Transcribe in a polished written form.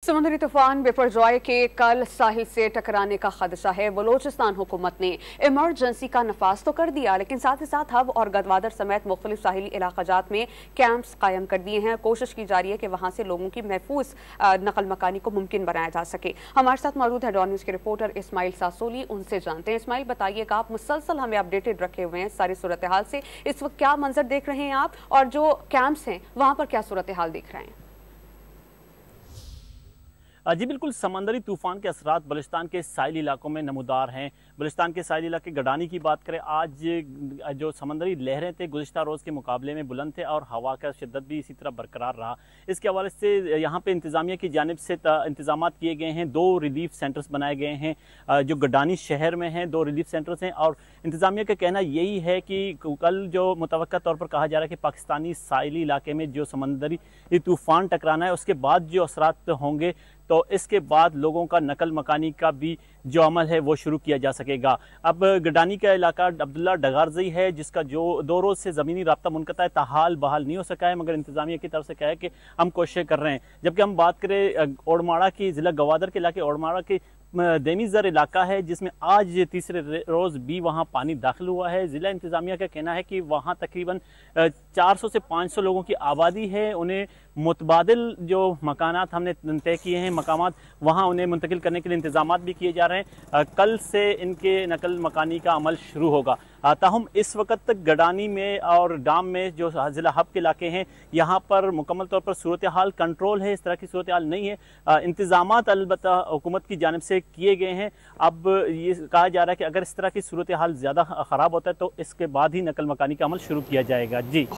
समुद्री तूफान बिपरजॉय के कल साहिल से टकराने का खदशा है। बलोचिस्तान हुकूमत ने इमरजेंसी का नफाज तो कर दिया, लेकिन साथ ही साथ हब और गदवादर समेत मुख्तलिफ साहिली इलाकाजात में कैंप्स कायम कर दिए हैं। कोशिश की जा रही है कि वहां से लोगों की महफूज नकल मकानी को मुमकिन बनाया जा सके। हमारे साथ मौजूद है डॉन न्यूज के रिपोर्टर इस्माइल सासोली, उनसे जानते हैं। इस्माइल, बताइएगा, आप मुसलसल हमें अपडेटेड रखे हुए हैं सारी सूरत हाल से। इस वक्त क्या मंजर देख रहे हैं आप, और जो कैंप्स हैं वहां पर क्या सूरत हाल देख रहे हैं? जी बिल्कुल, समंदरी तूफान के असरात बलूचिस्तान के साहिली इलाकों में नमूदार हैं। बलूचिस्तान के साहिली इलाके गडानी की बात करें, आज जो समंदरी लहरें थे गुज़िश्ता रोज़ के मुकाबले में बुलंद थे और हवा का शिद्दत भी इसी तरह बरकरार रहा। इसके हवाले से यहाँ पे इंतज़ामिया की जानिब से इंतज़ामात किए गए हैं। 2 रिलीफ सेंटर्स बनाए गए हैं जो गडानी शहर में हैं। 2 रिलीफ सेंटर्स हैं और इंतज़ामिया का कहना यही है कि कल जो मुतवक्का तौर पर कहा जा रहा है कि पाकिस्तानी साहिली इलाके में जो समंदरी तूफ़ान टकराना है उसके बाद जो असरात होंगे, तो इसके बाद लोगों का नकल मकानी का भी जो अमल है वो शुरू किया जा सकेगा। अब गडानी का इलाका अब्दुल्ला डगारजई है, जिसका जो 2 रोज़ से ज़मीनी राब्ता मुनक़ता है, ताहाल बहाल नहीं हो सका है, मगर इंतज़ामिया की तरफ से कहा है कि हम कोशिशें कर रहे हैं। जबकि हम बात करें ओड़माड़ा की, ज़िला गवादर के इलाके ओड़माड़ा के देमीज़र इलाका है, जिसमें आज तीसरे रोज़ भी वहाँ पानी दाखिल हुआ है। ज़िला इंतज़ामिया का कहना है कि वहाँ तकरीबन 400 से 500 लोगों की आबादी है। उन्हें मुतबादिल जो मकानात हमने तय किए हैं, मकामात, वहाँ उन्हें मुंतकिल करने के लिए इंतज़ामात भी किए जा रहे हैं। कल से इनके नकल मकानी का अमल शुरू होगा। ताहम इस वक्त तक गडानी में और डाम में जो ज़िला हब के इलाके हैं, यहाँ पर मुकम्मल तौर पर सूरत हाल कंट्रोल है। इस तरह की सूरत हाल नहीं है। इंतज़ामात अलबत्ता हुकूमत की जानिब से किए गए हैं। अब ये कहा जा रहा है कि अगर इस तरह की सूरत हाल ज़्यादा ख़राब होता है तो इसके बाद ही नकल मकानी का अमल शुरू किया जाएगा। जी।